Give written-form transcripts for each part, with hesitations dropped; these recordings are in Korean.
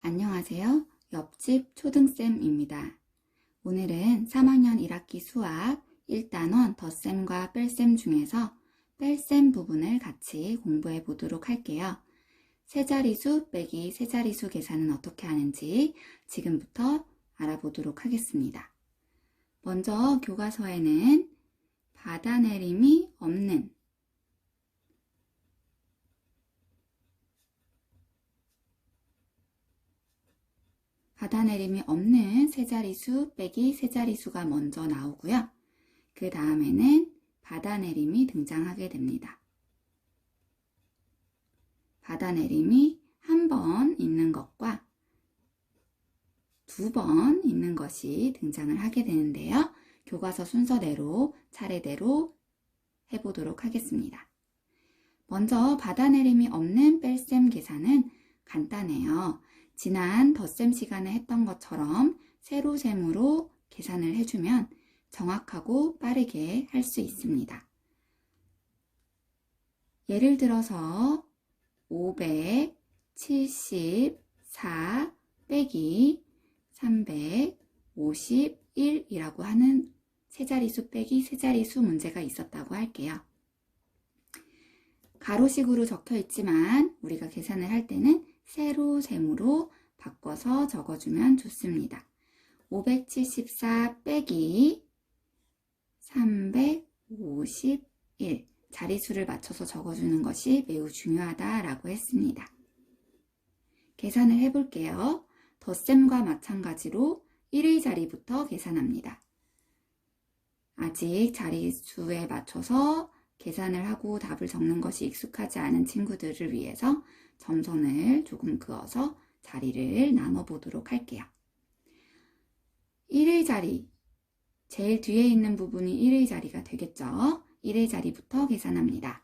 안녕하세요. 옆집 초등쌤입니다. 오늘은 3학년 1학기 수학 1단원 덧셈과 뺄셈 중에서 뺄셈 부분을 같이 공부해 보도록 할게요. 세자리수 빼기 세자리수 계산은 어떻게 하는지 지금부터 알아보도록 하겠습니다. 먼저 교과서에는 받아내림이 없는 세자리수 빼기 세자리수가 먼저 나오고요. 그 다음에는 받아내림이 등장하게 됩니다. 받아내림이 한 번 있는 것과 두 번 있는 것이 등장을 하게 되는데요. 교과서 순서대로 차례대로 해보도록 하겠습니다. 먼저 받아내림이 없는 뺄셈 계산은 간단해요. 지난 덧셈 시간에 했던 것처럼 세로셈으로 계산을 해주면 정확하고 빠르게 할 수 있습니다. 예를 들어서 574 빼기 351이라고 하는 세자리수 빼기 세자리수 문제가 있었다고 할게요. 가로식으로 적혀 있지만 우리가 계산을 할 때는 세로셈으로 바꿔서 적어주면 좋습니다. 574 빼기 351 자리수를 맞춰서 적어주는 것이 매우 중요하다라고 했습니다. 계산을 해볼게요. 덧셈과 마찬가지로 1의 자리부터 계산합니다. 아직 자리수에 맞춰서 계산을 하고 답을 적는 것이 익숙하지 않은 친구들을 위해서 점선을 조금 그어서 자리를 나눠보도록 할게요. 1의 자리, 제일 뒤에 있는 부분이 1의 자리가 되겠죠. 1의 자리부터 계산합니다.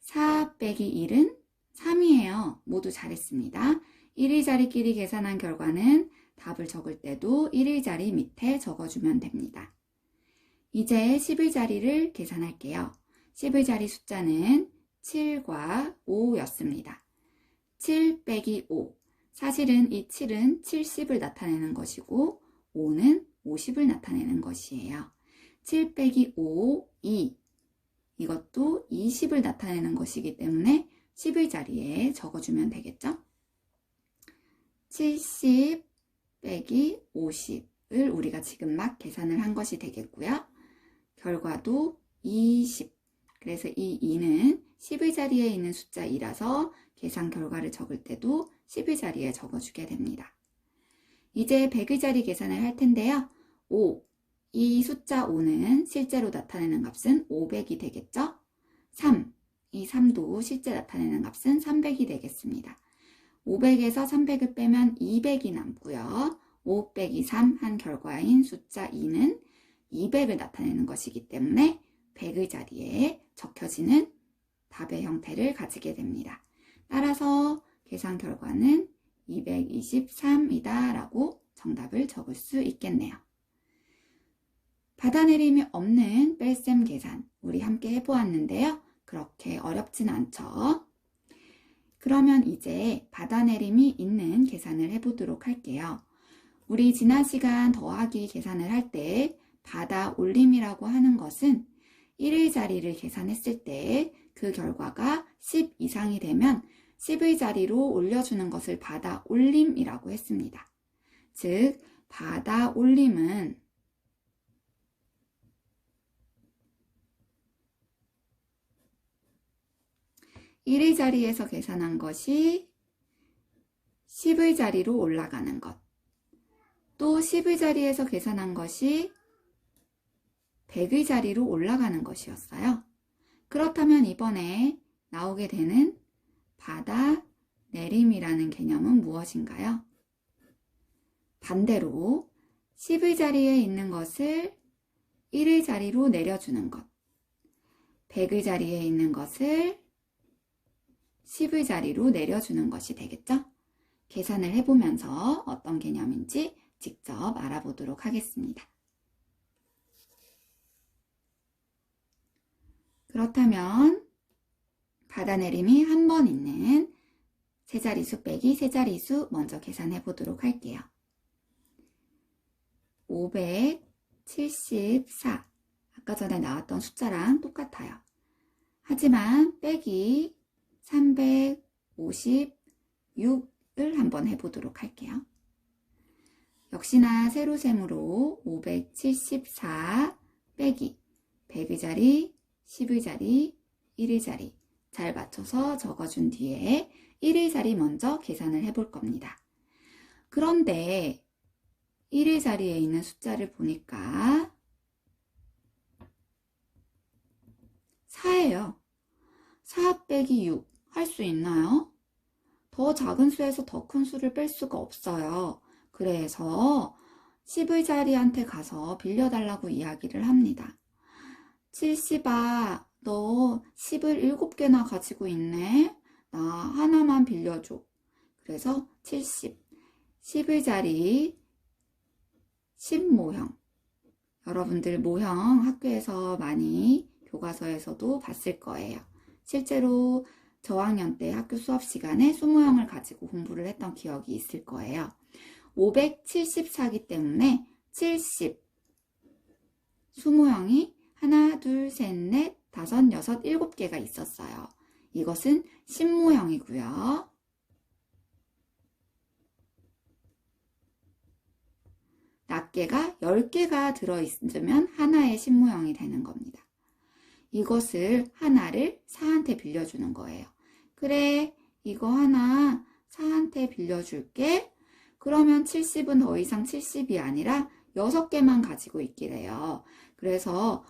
4 빼기 1은 3이에요. 모두 잘했습니다. 1의 자리끼리 계산한 결과는 답을 적을 때도 1의 자리 밑에 적어주면 됩니다. 이제 10의 자리를 계산할게요. 10의 자리 숫자는 7과 5였습니다. 7 빼기 5. 사실은 이 7은 70을 나타내는 것이고 5는 50을 나타내는 것이에요. 7 빼기 5, 2. 이것도 20을 나타내는 것이기 때문에 10의 자리에 적어주면 되겠죠? 70 빼기 50을 우리가 지금 막 계산을 한 것이 되겠고요. 결과도 20. 그래서 이 2는 10의 자리에 있는 숫자 2라서 계산 결과를 적을 때도 10의 자리에 적어주게 됩니다. 이제 100의 자리 계산을 할 텐데요. 5. 이 숫자 5는 실제로 나타내는 값은 500이 되겠죠? 3. 이 3도 실제 나타내는 값은 300이 되겠습니다. 500에서 300을 빼면 200이 남고요. 5 빼기 3 한 결과인 숫자 2는 200을 나타내는 것이기 때문에 100의 자리에 적혀지는 답의 형태를 가지게 됩니다. 따라서 계산 결과는 223이다 라고 정답을 적을 수 있겠네요. 받아내림이 없는 뺄셈 계산 우리 함께 해보았는데요. 그렇게 어렵진 않죠. 그러면 이제 받아내림이 있는 계산을 해보도록 할게요. 우리 지난 시간 더하기 계산을 할 때 받아 올림이라고 하는 것은 1의 자리를 계산했을 때 그 결과가 10 이상이 되면 10의 자리로 올려주는 것을 받아 올림이라고 했습니다. 즉, 받아 올림은 1의 자리에서 계산한 것이 10의 자리로 올라가는 것, 또 10의 자리에서 계산한 것이 100의 자리로 올라가는 것이었어요. 그렇다면 이번에 나오게 되는 받아내림이라는 개념은 무엇인가요? 반대로 10의 자리에 있는 것을 1의 자리로 내려주는 것, 100의 자리에 있는 것을 10의 자리로 내려주는 것이 되겠죠? 계산을 해보면서 어떤 개념인지 직접 알아보도록 하겠습니다. 그렇다면 받아내림이 한 번 있는 세자리수 빼기 세자리수 먼저 계산해 보도록 할게요. 574. 아까 전에 나왔던 숫자랑 똑같아요. 하지만 빼기 356을 한번 해보도록 할게요. 역시나 세로셈으로 574 빼기 100의 자리, 10의 자리, 1의 자리 잘 맞춰서 적어준 뒤에 1의 자리 먼저 계산을 해볼 겁니다. 그런데 1의 자리에 있는 숫자를 보니까 4예요. 4 빼기 6 할 수 있나요? 더 작은 수에서 더 큰 수를 뺄 수가 없어요. 그래서 10의 자리한테 가서 빌려달라고 이야기를 합니다. 70아, 너 10을 7개나 가지고 있네? 나 하나만 빌려줘. 그래서 70, 10의 자리 10모형. 여러분들 모형 학교에서 많이 교과서에서도 봤을 거예요. 실제로 저학년 때 학교 수업 시간에 수모형을 가지고 공부를 했던 기억이 있을 거예요. 574기 때문에 70 수모형이 하나, 둘, 셋, 넷, 다섯, 여섯, 7개가 있었어요. 이것은 10모형이고요. 낱개가 10개가 들어있으면 하나의 10모형이 되는 겁니다. 이것을 하나를 4한테 빌려주는 거예요. 그래, 이거 하나 4한테 빌려줄게. 그러면 70은 더 이상 70이 아니라 6개만 가지고 있게 돼요. 그래서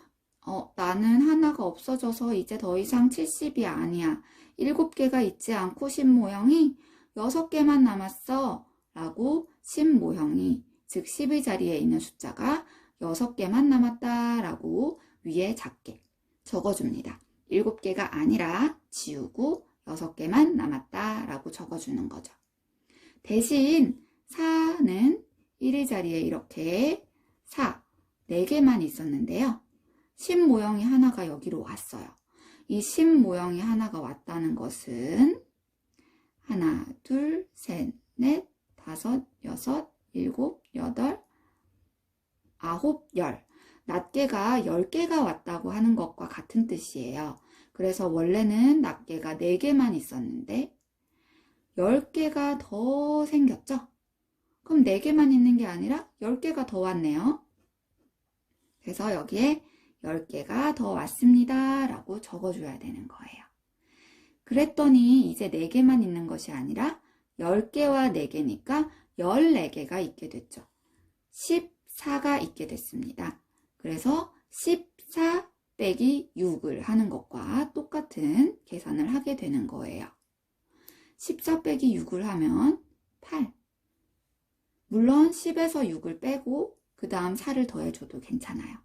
나는 하나가 없어져서 이제 더 이상 70이 아니야. 7개가 있지 않고 10모형이 6개만 남았어. 라고 10모형이, 즉 10의 자리에 있는 숫자가 6개만 남았다. 라고 위에 작게 적어줍니다. 7개가 아니라 지우고 6개만 남았다. 라고 적어주는 거죠. 대신 4는 1의 자리에 이렇게 4개만 있었는데요. 10모형이 하나가 여기로 왔어요. 이 10모형이 하나가 왔다는 것은 하나, 둘, 셋, 넷, 다섯, 여섯, 일곱, 여덟, 아홉, 열. 낱개가 10개가 왔다고 하는 것과 같은 뜻이에요. 그래서 원래는 낱개가 4개만 있었는데 10개가 더 생겼죠? 그럼 4개만 있는 게 아니라 10개가 더 왔네요. 그래서 여기에 10개가 더 왔습니다. 라고 적어줘야 되는 거예요. 그랬더니 이제 4개만 있는 것이 아니라 10개와 4개니까 14개가 있게 됐죠. 14가 있게 됐습니다. 그래서 14 빼기 6을 하는 것과 똑같은 계산을 하게 되는 거예요. 14 빼기 6을 하면 8. 물론 10에서 6을 빼고 그 다음 4를 더해줘도 괜찮아요.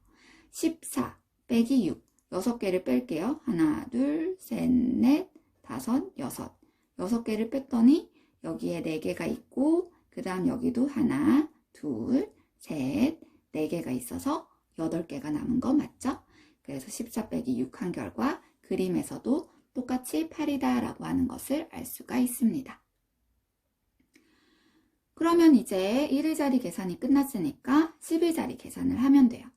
14 빼기 6, 6개를 뺄게요. 하나, 둘, 셋, 넷, 다섯, 여섯. 6개를 뺐더니 여기에 4개가 있고 그 다음 여기도 하나, 둘, 셋, 4개가 있어서 8개가 남은 거 맞죠? 그래서 14 빼기 6 한 결과 그림에서도 똑같이 8이다 라고 하는 것을 알 수가 있습니다. 그러면 이제 1의 자리 계산이 끝났으니까 10의 자리 계산을 하면 돼요.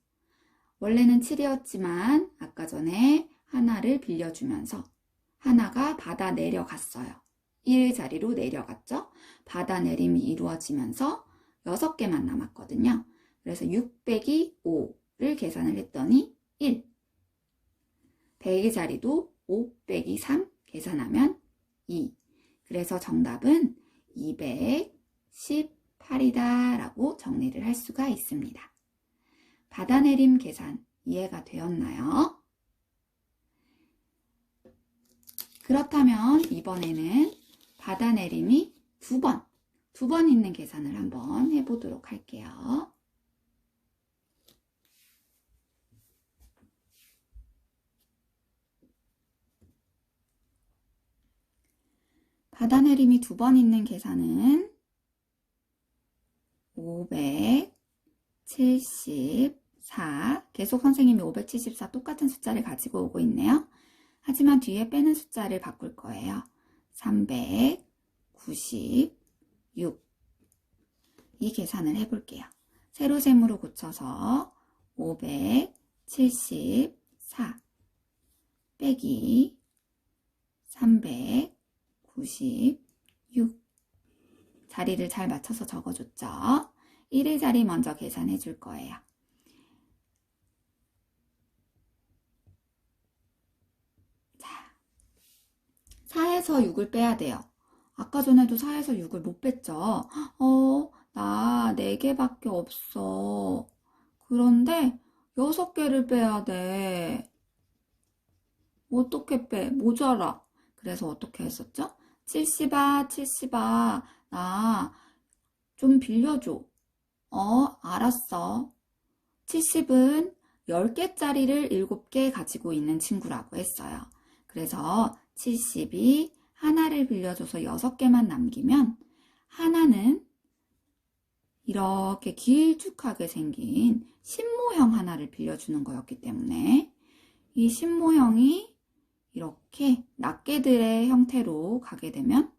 원래는 7이었지만 아까 전에 하나를 빌려주면서 하나가 받아 내려갔어요. 1의 자리로 내려갔죠? 받아 내림이 이루어지면서 6개만 남았거든요. 그래서 6 빼기 5를 계산을 했더니 1. 100의 자리도 5 빼기 3 계산하면 2. 그래서 정답은 218이다 라고 정리를 할 수가 있습니다. 받아내림 계산 이해가 되었나요? 그렇다면 이번에는 받아내림이 두 번 있는 계산을 한번 해보도록 할게요. 받아내림이 두 번 있는 계산은 574, 계속 선생님이 574 똑같은 숫자를 가지고 오고 있네요. 하지만 뒤에 빼는 숫자를 바꿀 거예요. 96. 이 계산을 해볼게요. 세로셈으로 고쳐서 574 빼기 396. 자리를 잘 맞춰서 적어줬죠? 1의 자리 먼저 계산해 줄 거예요. 자, 4에서 6을 빼야 돼요. 아까 전에도 4에서 6을 못 뺐죠? 나 4개밖에 없어. 그런데 6개를 빼야 돼. 어떻게 빼? 모자라. 그래서 어떻게 했었죠? 70아, 나 좀 빌려줘. 알았어. 70은 10개짜리를 7개 가지고 있는 친구라고 했어요. 그래서 70이 하나를 빌려줘서 6개만 남기면 하나는 이렇게 길쭉하게 생긴 신모형 하나를 빌려주는 거였기 때문에 이 신모형이 이렇게 낱개들의 형태로 가게 되면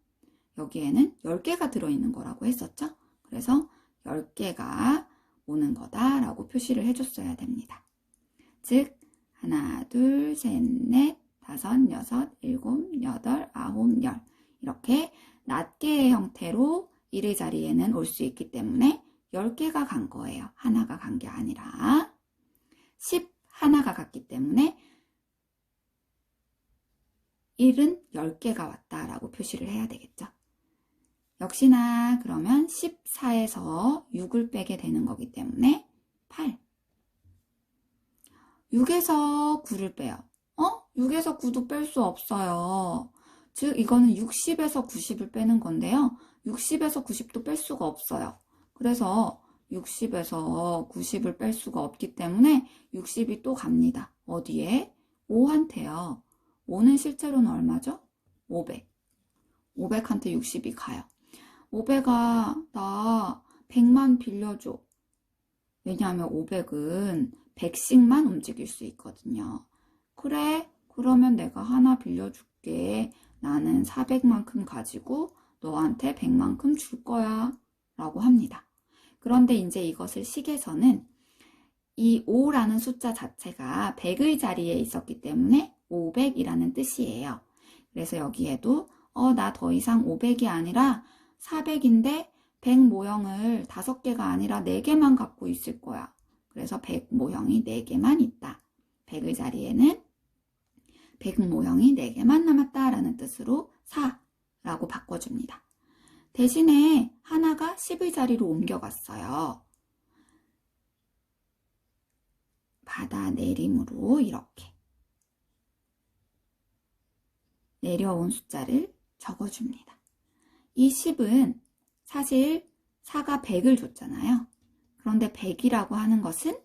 여기에는 10개가 들어있는 거라고 했었죠. 그래서 10개가 오는 거다라고 표시를 해줬어야 됩니다. 즉 하나, 둘, 셋, 넷, 다섯, 여섯, 일곱, 여덟, 아홉, 열 이렇게 낱개의 형태로 1의 자리에는 올 수 있기 때문에 10개가 간 거예요. 하나가 간 게 아니라 10 하나가 갔기 때문에 1은 10개가 왔다라고 표시를 해야 되겠죠. 역시나 그러면 14에서 6을 빼게 되는 거기 때문에 8. 6에서 9를 빼요. 6에서 9도 뺄 수 없어요. 즉 이거는 60에서 90을 빼는 건데요. 60에서 90도 뺄 수가 없어요. 그래서 60에서 90을 뺄 수가 없기 때문에 60이 또 갑니다. 어디에? 5한테요. 5는 실제로는 얼마죠? 500. 500한테 60이 가요. 500아, 나 100만 빌려줘. 왜냐하면 500은 100씩만 움직일 수 있거든요. 그래, 그러면 내가 하나 빌려줄게. 나는 400만큼 가지고 너한테 100만큼 줄 거야. 라고 합니다. 그런데 이제 이것을 식에서는 이 5라는 숫자 자체가 100의 자리에 있었기 때문에 500이라는 뜻이에요. 그래서 여기에도 나 더 이상 500이 아니라 400인데 100 모형을 5개가 아니라 4개만 갖고 있을 거야. 그래서 100 모형이 4개만 있다. 100의 자리에는 100 모형이 4개만 남았다라는 뜻으로 4라고 바꿔줍니다. 대신에 하나가 10의 자리로 옮겨갔어요. 받아내림으로 이렇게 내려온 숫자를 적어줍니다. 이 10은 사실 4가 100을 줬잖아요. 그런데 100이라고 하는 것은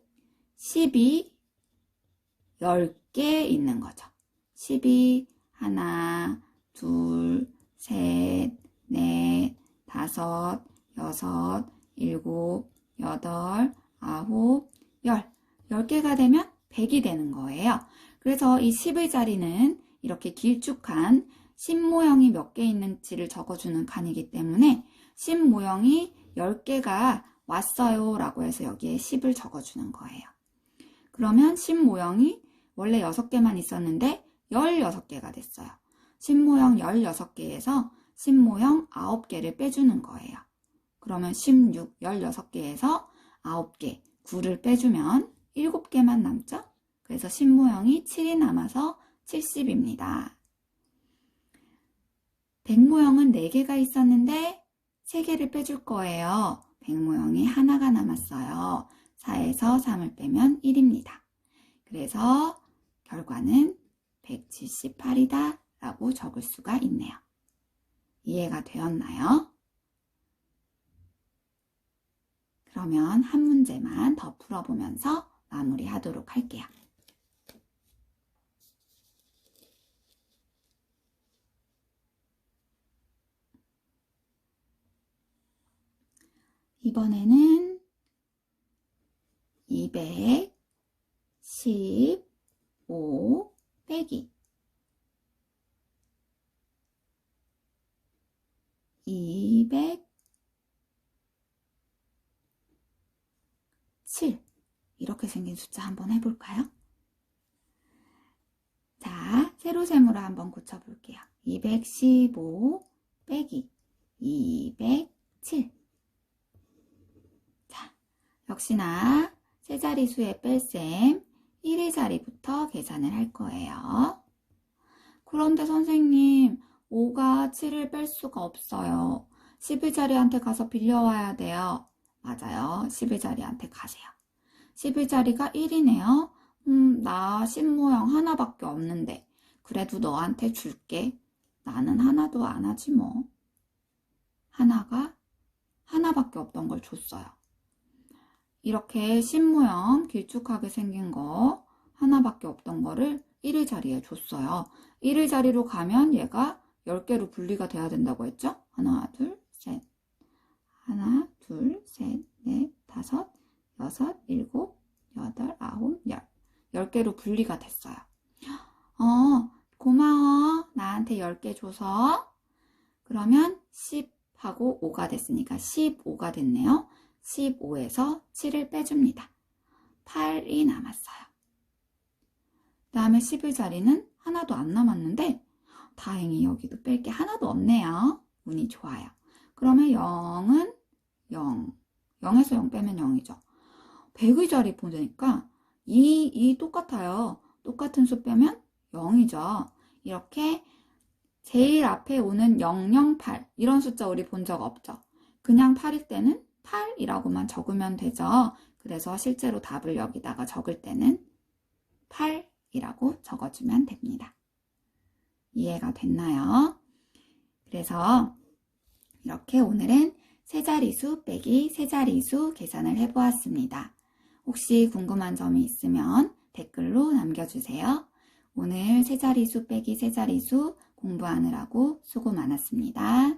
10이 10개 있는 거죠. 10이 하나, 둘, 셋, 넷, 다섯, 여섯, 일곱, 여덟, 아홉, 열. 10개가 되면 100이 되는 거예요. 그래서 이 10의 자리는 이렇게 길쭉한 10 모형이 몇 개 있는지를 적어주는 칸이기 때문에 10 모형이 10개가 왔어요 라고 해서 여기에 10을 적어주는 거예요. 그러면 10 모형이 원래 6개만 있었는데 16개가 됐어요. 10 모형 16개에서 10 모형 9개를 빼주는 거예요. 그러면 16, 16개에서 9개, 9를 빼주면 7개만 남죠? 그래서 10 모형이 7이 남아서 70입니다. 100 모형은 4개가 있었는데 3개를 빼줄 거예요. 100 모형이 하나가 남았어요. 4에서 3을 빼면 1입니다. 그래서 결과는 178이다 라고 적을 수가 있네요. 이해가 되었나요? 그러면 한 문제만 더 풀어보면서 마무리하도록 할게요. 이번에는 215 빼기 7. 이렇게 생긴 숫자 한번 해볼까요? 자, 세로셈으로 한번 고쳐볼게요. 215 빼기 207. 자, 역시나 세 자리수의 뺄셈 1의 자리부터 계산을 할 거예요. 그런데 선생님, 5가 7을 뺄 수가 없어요. 10의 자리한테 가서 빌려와야 돼요. 맞아요. 10의 자리한테 가세요. 10의 자리가 1이네요. 나 10모형 하나밖에 없는데 그래도 너한테 줄게. 나는 하나도 안 하지 뭐. 하나가 하나밖에 없던 걸 줬어요. 이렇게 10모형 길쭉하게 생긴 거 하나밖에 없던 거를 1의 자리에 줬어요. 1의 자리로 가면 얘가 10개로 분리가 돼야 된다고 했죠? 하나, 둘, 셋. 하나, 둘, 셋, 넷, 다섯, 여섯, 일곱, 여덟, 아홉, 열. 10개로 분리가 됐어요. 고마워. 나한테 10개 줘서. 그러면 10하고 5가 됐으니까 15가 됐네요. 15에서 7을 빼줍니다. 8이 남았어요. 그 다음에 10의 자리는 하나도 안 남았는데 다행히 여기도 뺄 게 하나도 없네요. 운이 좋아요. 그러면 0은 0. 0에서 0 빼면 0이죠. 100의 자리 보니까 2 똑같아요. 똑같은 수 빼면 0이죠. 이렇게 제일 앞에 오는 008 이런 숫자 우리 본 적 없죠. 그냥 8일 때는 8이라고만 적으면 되죠. 그래서 실제로 답을 여기다가 적을 때는 8이라고 적어주면 됩니다. 이해가 됐나요? 그래서 이렇게 오늘은 세자리수 빼기 세자리수 계산을 해보았습니다. 혹시 궁금한 점이 있으면 댓글로 남겨주세요. 오늘 세자리수 빼기 세자리수 공부하느라고 수고 많았습니다.